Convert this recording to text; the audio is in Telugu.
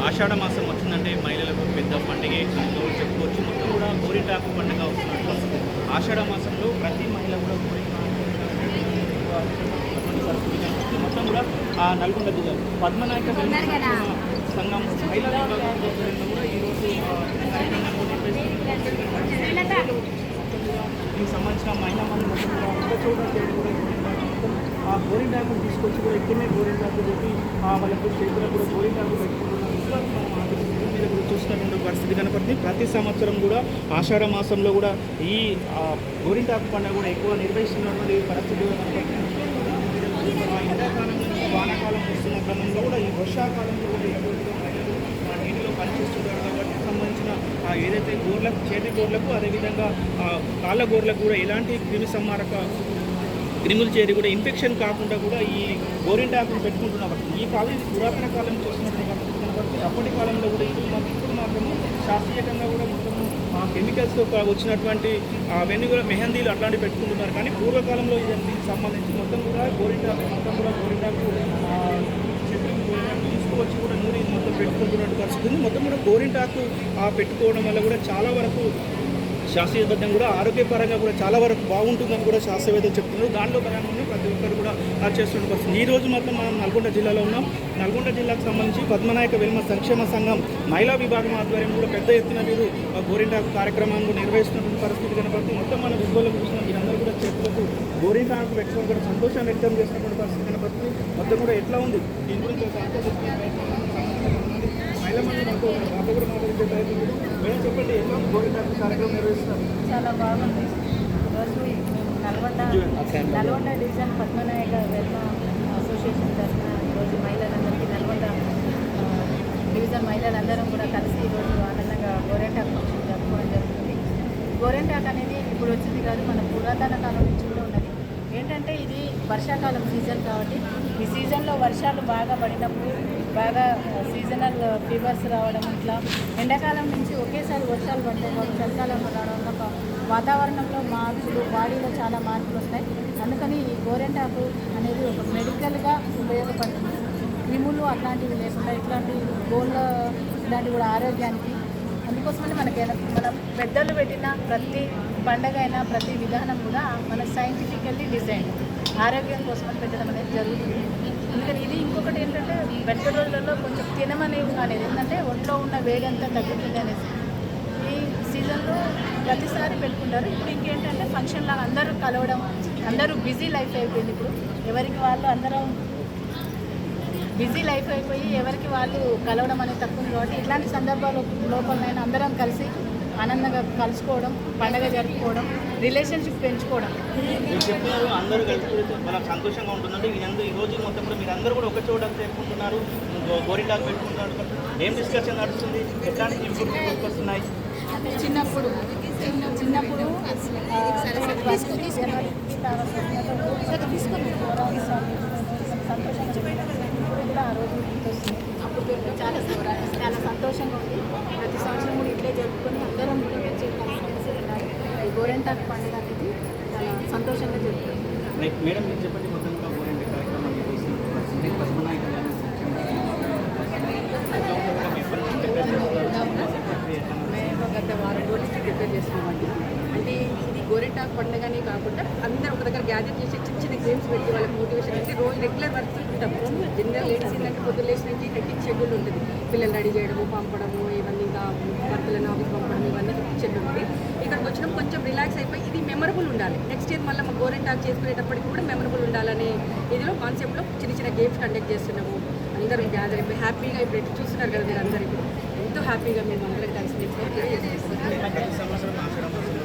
ఆషాఢ మాసం వచ్చిందంటే మహిళలకు పెద్ద పండుగ చెప్పుకోవచ్చు. మొత్తం కూడా గోరింటాకు పండుగ వస్తున్నట్లు ఆషాఢ మాసంలో ప్రతి మహిళ కూడా మొత్తం కూడా ఆ నల్గొండ జిల్లా పద్మనాయక సంఘం మహిళల కూడా ఈరోజు దీనికి సంబంధించిన మహిళా మంది మొత్తం కూడా ఆ గోరింటాకు తీసుకొచ్చి కూడా ఇక్కడనే గోరింటాకు పెట్టి వాళ్ళకు చేతులకు కూడా గోరింటాకు పెట్టుకుంటున్నారు. మీద కూడా చూస్తున్నటువంటి పరిస్థితి కనపడుతుంది. ప్రతి సంవత్సరం కూడా ఆషాఢ మాసంలో కూడా ఈ గోరింటాకు పండుగ కూడా ఎక్కువ నిర్వహిస్తున్నటువంటి పరిస్థితి కనపడుతుంది. ఎండాకాలం నుంచి వానాకాలం వస్తున్న క్రమంలో కూడా ఈ వర్షాకాలంలో కూడా నీటిలో పనిచేస్తుంటారు కాబట్టి సంబంధించిన ఏదైతే గోర్లకు చేతి గోర్లకు అదేవిధంగా కాళ్ళ గోర్లకు కూడా ఎలాంటి క్రిమి సంహారక క్రిములు చేరి కూడా ఇన్ఫెక్షన్ కాకుండా కూడా ఈ గోరింటాకును పెట్టుకుంటున్నారు. ఈ కాలం ఇది పురాతన కాలం నుంచి వస్తున్నటువంటి పరిస్థితి కనబడుతుంది. అప్పటి కాలంలో కూడా ఇప్పుడు మాత్రము శాస్త్రీయంగా కూడా మొత్తము కెమికల్స్తో వచ్చినటువంటి అవన్నీ కూడా మెహందీలు అట్లాంటివి పెట్టుకుంటున్నారు. కానీ పూర్వకాలంలో దీనికి సంబంధించి మొత్తం కూడా గోరింటాకు తీసుకువచ్చి కూడా నూనె మొత్తం పెట్టుకుంటున్నట్టు పరిస్థితి ఉంది. మొత్తం కూడా గోరింటాకు పెట్టుకోవడం వల్ల కూడా చాలా వరకు శాస్త్రీయబద్ధంగా కూడా ఆరోగ్యపరంగా కూడా చాలా వరకు బాగుంటుందని కూడా శాస్త్రవేత్తలు చెప్తున్నారు. దాంట్లో భాగంగానే ప్రతి ఒక్కరు కూడా చేస్తున్న పరిస్థితి. ఈ రోజు మాత్రం మనం నల్గొండ జిల్లాలో ఉన్నాం. నల్గొండ జిల్లాకు సంబంధించి పద్మనాయక వెల్మ సంక్షేమ సంఘం మహిళా విభాగం ఆధ్వర్యం కూడా పెద్ద ఎత్తున వీరు గోరింటాకు కార్యక్రమాన్ని నిర్వహిస్తున్నటువంటి పరిస్థితి కనబడుతుంది. మొత్తం మన విజువల్లో చూసిన వీరందరూ కూడా చేతులకు గోరింటాకు పెట్టుకొని కూడా సంతోషం వ్యక్తం చేస్తున్నటువంటి పరిస్థితి కనబడుతుంది. మొత్తం కూడా ఎట్లా ఉంది దీని గురించి మహిళా మంది మాతో కూడా మాట్లాడే ప్రయత్నం. మేడం చెప్పండి, ఎట్లా గోరింటాకు కార్యక్రమం నిర్వహిస్తున్నారు? చాలా బాగుంది. ఈరోజు నల్గొండ డివిజన్ పద్మనాయక వెల్మ అసోసియేషన్ తరఫున ఈరోజు మహిళలందరికీ నల్గొండ డివిజన్ మహిళలందరం కూడా కలిసి ఈరోజు ఆనందంగా గోరింటాకు ఫంక్షన్ జరుపుకోవడం జరుగుతుంది. గోరింటాకు అనేది ఇప్పుడు వచ్చింది కాదు, మన పురాతన కాలం నుంచి కూడా ఉన్నది. ఏంటంటే ఇది వర్షాకాలం సీజన్ కాబట్టి ఈ సీజన్లో వర్షాలు బాగా పడినప్పుడు బాగా సీజనల్ ఫీవర్స్ రావడం, ఇట్లా ఎండాకాలం నుంచి ఒకేసారి వర్షాలు పడతాయి కాబట్టి చలికాలంలో రావడం వల్ల వాతావరణంలో మార్పులు, బాడీలో చాలా మార్పులు వస్తాయి. అందుకని ఈ గోరింటాకు అనేది ఒక మెడికల్గా ఉపయోగపడుతుంది. క్రిములు అట్లాంటివి లేకుండా ఇట్లాంటి గోళ్ళ ఇలాంటివి కూడా ఆరోగ్యానికి. అందుకోసమని మన పెద్దలు పెట్టిన ప్రతి పండగ అయినా ప్రతి విధానం కూడా మన సైంటిఫికల్లీ డిజైన్ ఆరోగ్యం కోసమని పెట్టడం అనేది జరుగుతుంది. అందుకని ఇది ఇంకొకటి ఏంటంటే వెనక రోజులలో కొంచెం తినమనేది అనేది ఏంటంటే ఒంట్లో ఉన్న వేడంతా తగ్గుతుంది అనేసి ఈ సీజన్లో ప్రతిసారి పెట్టుకుంటారు. ఇప్పుడు ఇంకేంటంటే ఫంక్షన్ లాగా అందరూ కలవడం, అందరూ బిజీ లైఫ్ అయిపోయింది. ఇప్పుడు ఎవరికి వాళ్ళు అందరం బిజీ లైఫ్ అయిపోయి ఎవరికి వాళ్ళు కలవడం అనేది తక్కువ కాబట్టి ఇట్లాంటి సందర్భాల లోపలనైనా అందరం కలిసి ఆనందంగా కలుసుకోవడం, పండగ జరుపుకోవడం, రిలేషన్షిప్ పెంచుకోవడం. మీరు చెప్తున్నారు అందరూ కలిసి వాళ్ళకి సంతోషంగా ఉంటుందంటే ఈ రోజు మొత్తం కూడా మీరు అందరూ కూడా ఒక చోట చేరుకుంటున్నారు, గోరింటాకు పెట్టుకుంటున్నారు. ఏం డిస్కషన్ నడుస్తుంది, ఎట్లాంటి ఇంప్రూవ్మెంట్ వస్తున్నాయి? చిన్నప్పుడు సంతోషంగా కూడా ఆ రోజు గుర్తొస్తుంది. అప్పుడు చాలా సంతోషంగా ఉంది. ప్రతి సంవత్సరం కూడా ఇట్లే జరుపుకొని అందరం కూడా కలిసి ఉన్నారు. ఈ గోరింటాకు పండుగ అనేది చాలా సంతోషంగా జరుగుతుంది. మేడం మీరు చెప్పండి, మొత్తంగా గోరింటాకు కార్యక్రమం మేము గత వారం రోజుల నుంచి ప్రిపేర్ చేస్తున్నామండి. అంటే ఇది గోరింటాకు పండుగనే కాకుండా అందరూ ఒక దగ్గర గ్యాదర్ చేసి చిన్న చిన్న గేమ్స్ పెట్టి వాళ్ళకి మోటివేషన్ అంటే రోజు రెగ్యులర్ వర్క్ ఉంటాం. జనరల్ లేడీస్ ఏంటంటే పొద్దున్న లేచి నుంచి హెక్టిక్ షెడ్యూల్ ఉంటుంది. పిల్లలు రెడీ చేయడము, పంపడము, ఇవన్నీ ఇంకా భర్తలను ఆఫీస్ పంపడం, ఇవన్నీ హెక్టిక్ షెడ్యూల్ ఉంటుంది. ఇక్కడికి వచ్చినాం కొంచెం రిలాక్స్ అయిపోయి ఇది మెమరబుల్ ఉండాలి. నెక్స్ట్ ఇయర్ మళ్ళీ మా గోరింటాకు చేసుకునేటప్పటికి కూడా మెమరబుల్ ఉండాలనే ఇదిలో కాన్సెప్ట్లో చిన్న చిన్న గేమ్స్ కండక్ట్ చేస్తున్నాము. అందరం గ్యాదర్ అయిపోయి హ్యాపీగా ఇప్పుడు ఎటు చూస్తున్నారు కదా మీరు అందరూ ఇప్పుడు ఎంతో హ్యాపీగా మేము అందరం కలిసి సంవత్సరం